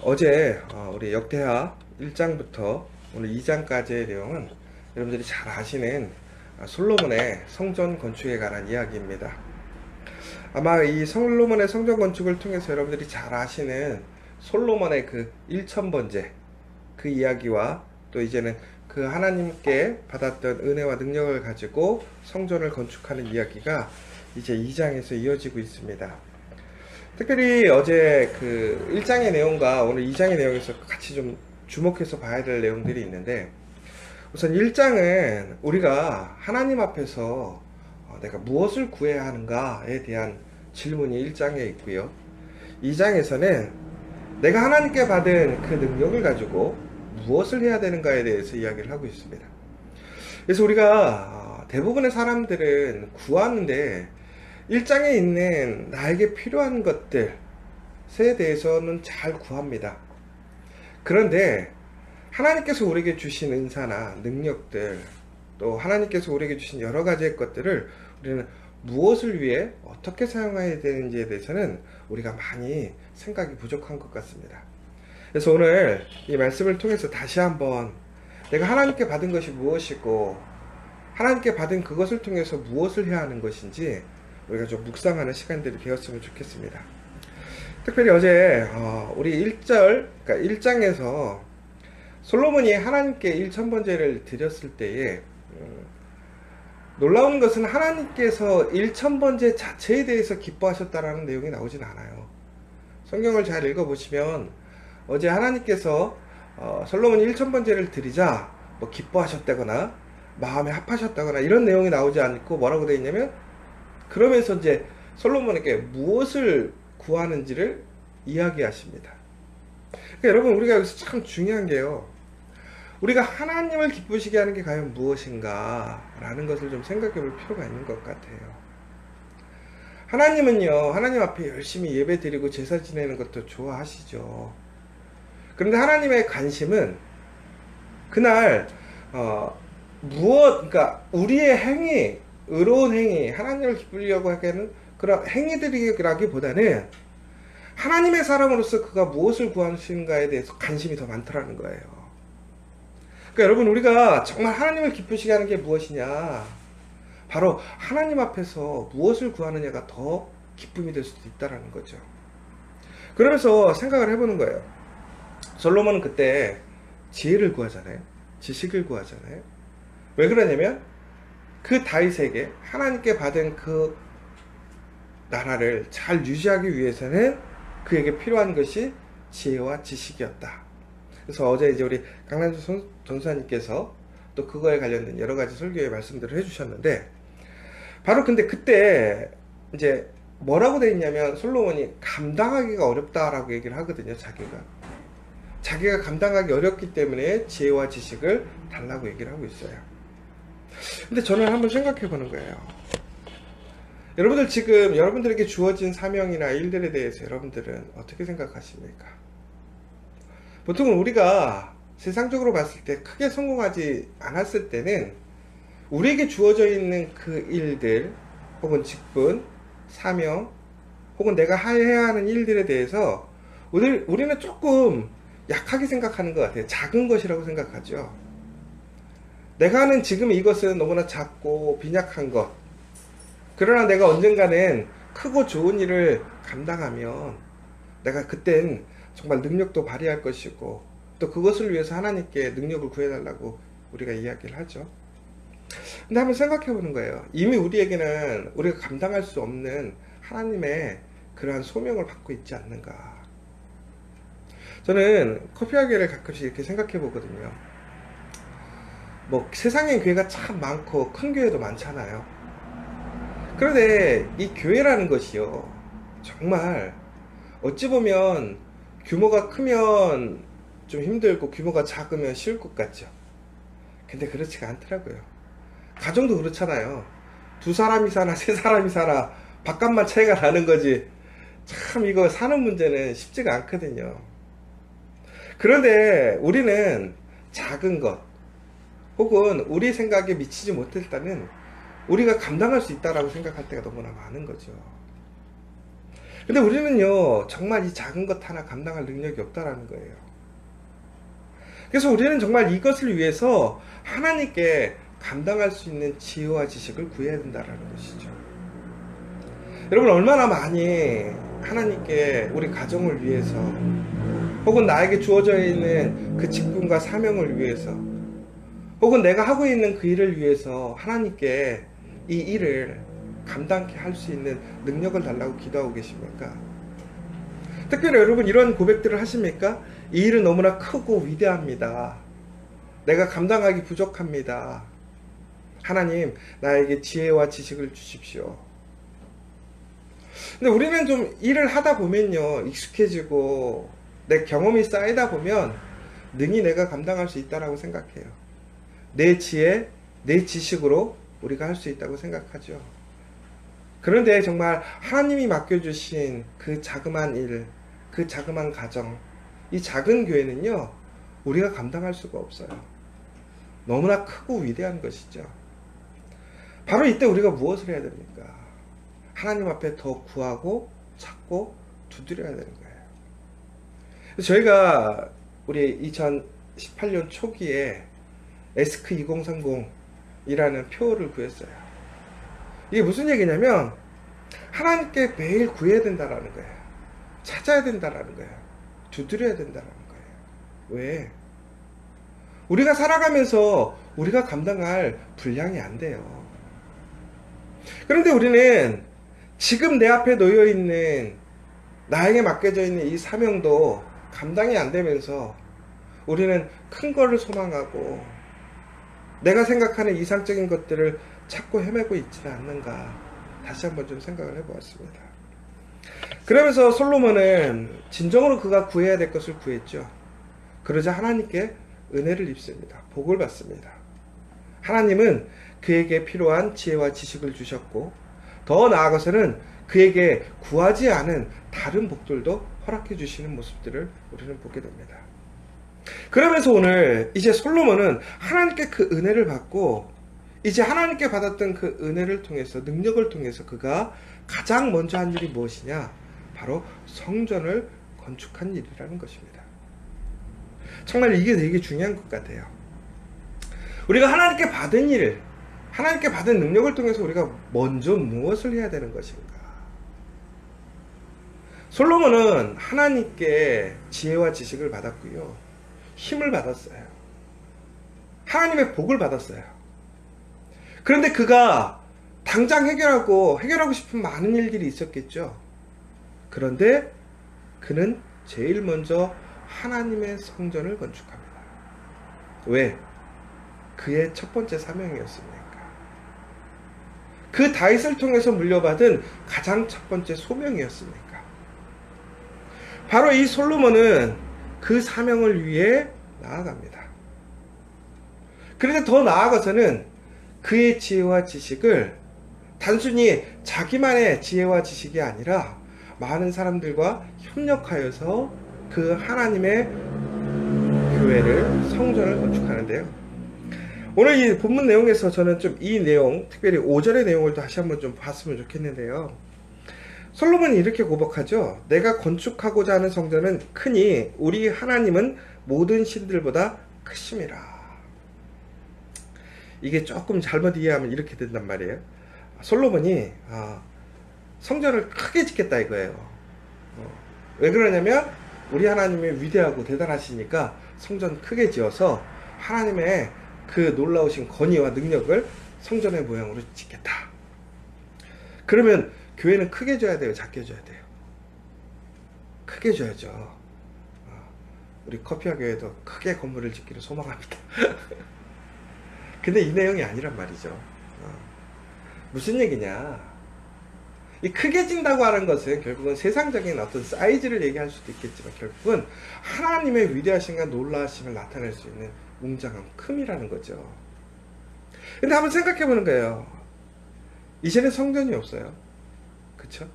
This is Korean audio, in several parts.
어제 우리 역대하 1장부터 오늘 2장까지의 내용은 여러분들이 잘 아시는 솔로몬의 성전 건축에 관한 이야기입니다. 아마 이 솔로몬의 성전 건축을 통해서 여러분들이 잘 아시는 솔로몬의 그 1000번째 그 이야기와 또 이제는 그 하나님께 받았던 은혜와 능력을 가지고 성전을 건축하는 이야기가 이제 2장에서 이어지고 있습니다. 특별히 어제 그 1장의 내용과 오늘 2장의 내용에서 같이 좀 주목해서 봐야 될 내용들이 있는데, 우선 1장은 우리가 하나님 앞에서 내가 무엇을 구해야 하는가에 대한 질문이 1장에 있고요. 2장에서는 내가 하나님께 받은 그 능력을 가지고 무엇을 해야 되는가에 대해서 이야기를 하고 있습니다. 그래서 우리가 대부분의 사람들은 구하는데 1장에 있는 나에게 필요한 것들에 대해서는 잘 구합니다. 그런데 하나님께서 우리에게 주신 은사나 능력들, 또 하나님께서 우리에게 주신 여러 가지의 것들을 우리는 무엇을 위해 어떻게 사용해야 되는지에 대해서는 우리가 많이 생각이 부족한 것 같습니다. 그래서 오늘 이 말씀을 통해서 다시 한번 내가 하나님께 받은 것이 무엇이고 하나님께 받은 그것을 통해서 무엇을 해야 하는 것인지 우리가 좀 묵상하는 시간들이 되었으면 좋겠습니다. 특별히 어제 우리 1절, 그러니까 1장에서 솔로몬이 하나님께 1000번제를 드렸을 때에 놀라운 것은 하나님께서 1000번제 자체에 대해서 기뻐하셨다라는 내용이 나오진 않아요. 성경을 잘 읽어보시면 어제 하나님께서 솔로몬이 1000번제를 드리자 뭐 기뻐하셨다거나 마음에 합하셨다거나 이런 내용이 나오지 않고 뭐라고 되어 있냐면, 그러면서 이제 솔로몬에게 무엇을 구하는지를 이야기하십니다. 그러니까 여러분, 우리가 여기서 참 중요한 게요, 우리가 하나님을 기쁘시게 하는 게 과연 무엇인가 라는 것을 좀 생각해 볼 필요가 있는 것 같아요. 하나님은요, 하나님 앞에 열심히 예배 드리고 제사 지내는 것도 좋아하시죠. 그런데 하나님의 관심은 그날 그러니까 우리의 행위, 의로운 행위, 하나님을 기쁘려고 하기에는 그런 행위들이라기보다는 하나님의 사람으로서 그가 무엇을 구하시는가에 대해서 관심이 더 많더라는 거예요. 그러니까 여러분, 우리가 정말 하나님을 기쁘시게 하는 게 무엇이냐, 바로 하나님 앞에서 무엇을 구하느냐가 더 기쁨이 될 수도 있다는 거죠. 그러면서 생각을 해보는 거예요. 솔로몬은 그때 지혜를 구하잖아요. 지식을 구하잖아요. 왜 그러냐면 그 다윗에게 하나님께 받은 그 나라를 잘 유지하기 위해서는 그에게 필요한 것이 지혜와 지식이었다. 그래서 어제 이제 우리 강남주 전사님께서 또 그거에 관련된 여러 가지 설교의 말씀들을 해주셨는데, 바로 근데 그때 이제 뭐라고 돼 있냐면 솔로몬이 감당하기가 어렵다라고 얘기를 하거든요. 자기가 감당하기 어렵기 때문에 지혜와 지식을 달라고 얘기를 하고 있어요. 근데 저는 한번 생각해 보는 거예요. 여러분들 지금 여러분들에게 주어진 사명이나 일들에 대해서 여러분들은 어떻게 생각하십니까? 보통은 우리가 세상적으로 봤을 때 크게 성공하지 않았을 때는 우리에게 주어져 있는 그 일들, 혹은 직분, 사명, 혹은 내가 해야 하는 일들에 대해서 우리는 조금 약하게 생각하는 것 같아요. 작은 것이라고 생각하죠. 내가 하는 지금 이것은 너무나 작고 빈약한 것. 그러나 내가 언젠가는 크고 좋은 일을 감당하면 내가 그땐 정말 능력도 발휘할 것이고, 또 그것을 위해서 하나님께 능력을 구해달라고 우리가 이야기를 하죠. 근데 한번 생각해 보는 거예요. 이미 우리에게는 우리가 감당할 수 없는 하나님의 그러한 소명을 받고 있지 않는가. 저는 커피하게를 가끔씩 이렇게 생각해 보거든요. 뭐 세상엔 교회가 참 많고 큰 교회도 많잖아요. 그런데 이 교회라는 것이요, 정말 어찌 보면 규모가 크면 좀 힘들고 규모가 작으면 쉬울 것 같죠. 근데 그렇지가 않더라고요. 가정도 그렇잖아요. 2사람이 사나 3사람이 사나 밥값만 차이가 나는 거지, 참 이거 사는 문제는 쉽지가 않거든요. 그런데 우리는 작은 것, 혹은 우리 생각에 미치지 못했다는 우리가 감당할 수 있다라고 생각할 때가 너무나 많은 거죠. 근데 우리는요, 정말 이 작은 것 하나 감당할 능력이 없다라는 거예요. 그래서 우리는 정말 이것을 위해서 하나님께 감당할 수 있는 지혜와 지식을 구해야 된다라는 것이죠. 여러분, 얼마나 많이 하나님께 우리 가정을 위해서, 혹은 나에게 주어져 있는 그 직분과 사명을 위해서, 혹은 내가 하고 있는 그 일을 위해서 하나님께 이 일을 감당케 할 수 있는 능력을 달라고 기도하고 계십니까? 특별히 여러분, 이런 고백들을 하십니까? 이 일은 너무나 크고 위대합니다. 내가 감당하기 부족합니다. 하나님, 나에게 지혜와 지식을 주십시오. 근데 우리는 좀 일을 하다 보면요, 익숙해지고 내 경험이 쌓이다 보면 능히 내가 감당할 수 있다라고 생각해요. 내 지혜, 내 지식으로 우리가 할 수 있다고 생각하죠. 그런데 정말 하나님이 맡겨주신 그 자그마한 일, 그 자그마한 가정, 이 작은 교회는요, 우리가 감당할 수가 없어요. 너무나 크고 위대한 것이죠. 바로 이때 우리가 무엇을 해야 됩니까? 하나님 앞에 더 구하고 찾고 두드려야 되는 거예요. 저희가 우리 2018년 초기에 에스크 2030이라는 표를 구했어요. 이게 무슨 얘기냐면 하나님께 매일 구해야 된다라는 거예요. 찾아야 된다라는 거예요. 두드려야 된다라는 거예요. 왜? 우리가 살아가면서 우리가 감당할 분량이 안 돼요. 그런데 우리는 지금 내 앞에 놓여 있는, 나에게 맡겨져 있는 이 사명도 감당이 안 되면서 우리는 큰 거를 소망하고 내가 생각하는 이상적인 것들을 찾고 헤매고 있지는 않는가, 다시 한번 좀 생각을 해보았습니다. 그러면서 솔로몬은 진정으로 그가 구해야 될 것을 구했죠. 그러자 하나님께 은혜를 입습니다. 복을 받습니다. 하나님은 그에게 필요한 지혜와 지식을 주셨고, 더 나아가서는 그에게 구하지 않은 다른 복들도 허락해 주시는 모습들을 우리는 보게 됩니다. 그러면서 오늘 이제 솔로몬은 하나님께 그 은혜를 받고, 이제 하나님께 받았던 그 은혜를 통해서, 능력을 통해서 그가 가장 먼저 한 일이 무엇이냐? 바로 성전을 건축한 일이라는 것입니다. 정말 이게 되게 중요한 것 같아요. 우리가 하나님께 받은 일, 하나님께 받은 능력을 통해서 우리가 먼저 무엇을 해야 되는 것인가? 솔로몬은 하나님께 지혜와 지식을 받았고요, 힘을 받았어요. 하나님의 복을 받았어요. 그런데 그가 당장 해결하고 싶은 많은 일들이 있었겠죠. 그런데 그는 제일 먼저 하나님의 성전을 건축합니다. 왜? 그의 첫 번째 사명이었습니까? 그 다윗을 통해서 물려받은 가장 첫 번째 소명이었습니까? 바로 이 솔로몬은 그 사명을 위해 나아갑니다. 그런데 더 나아가서는 그의 지혜와 지식을 단순히 자기만의 지혜와 지식이 아니라 많은 사람들과 협력하여서 그 하나님의 교회를, 성전을 건축하는데요. 오늘 이 본문 내용에서 저는 좀 이 내용, 특별히 5절의 내용을 다시 한번 좀 봤으면 좋겠는데요. 솔로몬이 이렇게 고백하죠. 내가 건축하고자 하는 성전은 크니 우리 하나님은 모든 신들보다 크심이라. 이게 조금 잘못 이해하면 이렇게 된단 말이에요. 솔로몬이 성전을 크게 짓겠다 이거예요. 왜 그러냐면 우리 하나님이 위대하고 대단하시니까 성전 크게 지어서 하나님의 그 놀라우신 권위와 능력을 성전의 모양으로 짓겠다. 그러면 교회는 크게 줘야 돼요? 작게 줘야 돼요? 크게 줘야죠. 우리 커피와 교회도 크게 건물을 짓기를 소망합니다. 근데 이 내용이 아니란 말이죠. 무슨 얘기냐? 이 크게 진다고 하는 것은 결국은 세상적인 어떤 사이즈를 얘기할 수도 있겠지만 결국은 하나님의 위대하심과 놀라우심을 나타낼 수 있는 웅장함, 큼이라는 거죠. 근데 한번 생각해 보는 거예요. 이제는 성전이 없어요. 그쵸?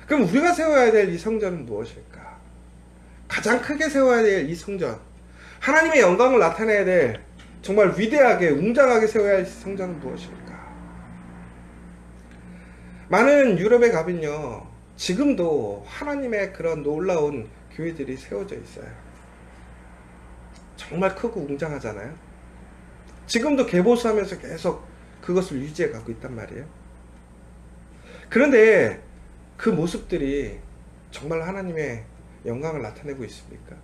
그럼 우리가 세워야 될 이 성전은 무엇일까? 가장 크게 세워야 될 이 성전, 하나님의 영광을 나타내야 될 정말 위대하게 웅장하게 세워야 할 성전은 무엇일까? 많은 유럽에 가면요, 지금도 하나님의 그런 놀라운 교회들이 세워져 있어요. 정말 크고 웅장하잖아요. 지금도 개보수하면서 계속 그것을 유지해 가고 있단 말이에요. 그런데 그 모습들이 정말 하나님의 영광을 나타내고 있습니까?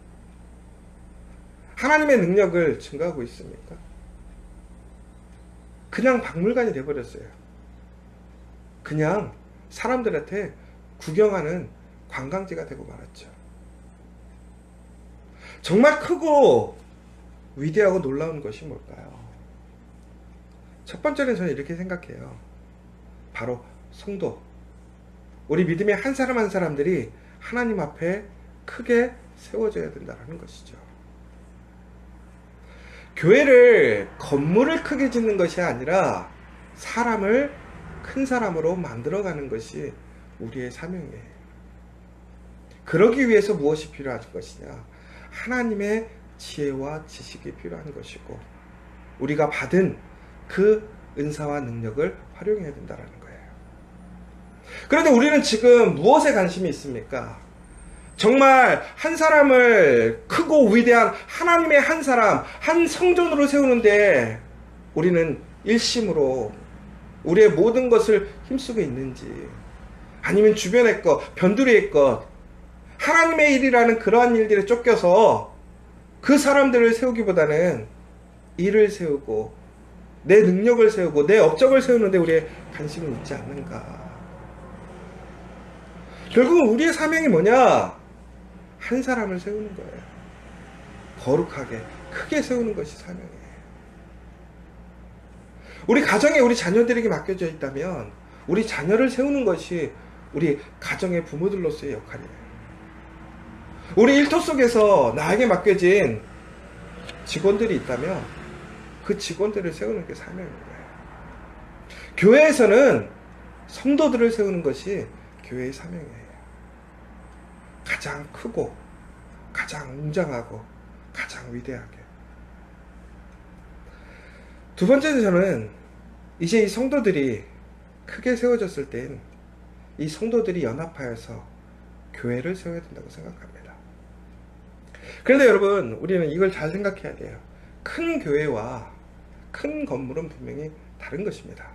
하나님의 능력을 증가하고 있습니까? 그냥 박물관이 되어버렸어요. 그냥 사람들한테 구경하는 관광지가 되고 말았죠. 정말 크고 위대하고 놀라운 것이 뭘까요? 첫 번째는 저는 이렇게 생각해요. 바로 성도. 우리 믿음의 한 사람 한 사람들이 하나님 앞에 크게 세워져야 된다는 것이죠. 교회를 건물을 크게 짓는 것이 아니라 사람을 큰 사람으로 만들어가는 것이 우리의 사명이에요. 그러기 위해서 무엇이 필요한 것이냐? 하나님의 지혜와 지식이 필요한 것이고 우리가 받은 그 은사와 능력을 활용해야 된다는 거예요. 그런데 우리는 지금 무엇에 관심이 있습니까? 정말 한 사람을 크고 위대한 하나님의 한 사람, 한 성전으로 세우는데 우리는 일심으로 우리의 모든 것을 힘쓰고 있는지, 아니면 주변의 것, 변두리의 것, 하나님의 일이라는 그러한 일들에 쫓겨서 그 사람들을 세우기보다는 일을 세우고 내 능력을 세우고 내 업적을 세우는데 우리의 관심은 있지 않는가. 결국은 우리의 사명이 뭐냐? 한 사람을 세우는 거예요. 거룩하게 크게 세우는 것이 사명이에요. 우리 가정에 우리 자녀들에게 맡겨져 있다면 우리 자녀를 세우는 것이 우리 가정의 부모들로서의 역할이에요. 우리 일터 속에서 나에게 맡겨진 직원들이 있다면 그 직원들을 세우는 게 사명인 거예요. 교회에서는 성도들을 세우는 것이 교회의 사명이에요. 가장 크고 가장 웅장하고 가장 위대하게. 두 번째는 저는 이제 이 성도들이 크게 세워졌을 땐 이 성도들이 연합하여서 교회를 세워야 된다고 생각합니다. 그런데 여러분, 우리는 이걸 잘 생각해야 돼요. 큰 교회와 큰 건물은 분명히 다른 것입니다.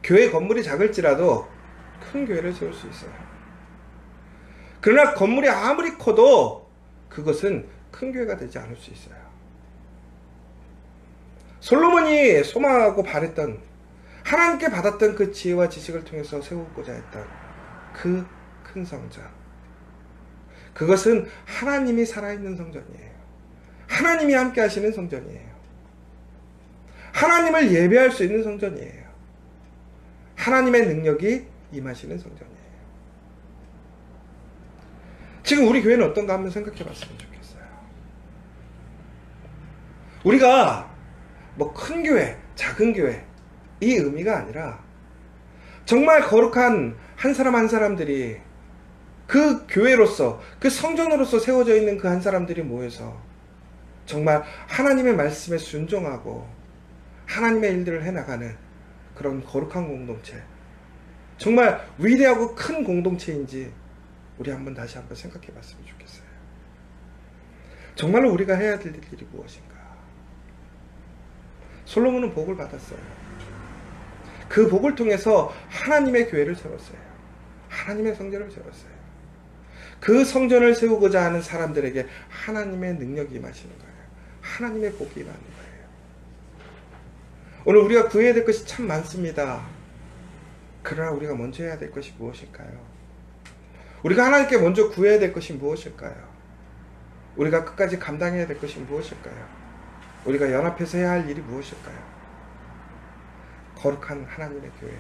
교회 건물이 작을지라도 큰 교회를 세울 수 있어요. 그러나 건물이 아무리 커도 그것은 큰 교회가 되지 않을 수 있어요. 솔로몬이 소망하고 바랬던, 하나님께 받았던 그 지혜와 지식을 통해서 세우고자 했던 그 큰 성전, 그것은 하나님이 살아있는 성전이에요. 하나님이 함께 하시는 성전이에요. 하나님을 예배할 수 있는 성전이에요. 하나님의 능력이 임하시는 성전이에요. 지금 우리 교회는 어떤가 한번 생각해 봤으면 좋겠어요. 우리가 뭐 큰 교회, 작은 교회, 이 의미가 아니라 정말 거룩한 한 사람 한 사람들이 그 교회로서, 그 성전으로서 세워져 있는 그 한 사람들이 모여서 정말 하나님의 말씀에 순종하고 하나님의 일들을 해나가는 그런 거룩한 공동체, 정말 위대하고 큰 공동체인지 우리 다시 한번 생각해 봤으면 좋겠어요. 정말로 우리가 해야 될 일이 무엇인가? 솔로몬은 복을 받았어요. 그 복을 통해서 하나님의 교회를 세웠어요. 하나님의 성전을 세웠어요. 그 성전을 세우고자 하는 사람들에게 하나님의 능력이 임하시는 거예요. 하나님의 복이 임하는 거예요. 오늘 우리가 구해야 될 것이 참 많습니다. 그러나 우리가 먼저 해야 될 것이 무엇일까요? 우리가 하나님께 먼저 구해야 될 것이 무엇일까요? 우리가 끝까지 감당해야 될 것이 무엇일까요? 우리가 연합해서 해야 할 일이 무엇일까요? 거룩한 하나님의 교회,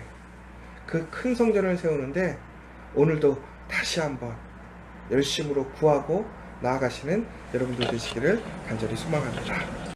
그 큰 성전을 세우는데 오늘도 다시 한번 열심으로 구하고 나아가시는 여러분들 되시기를 간절히 소망합니다.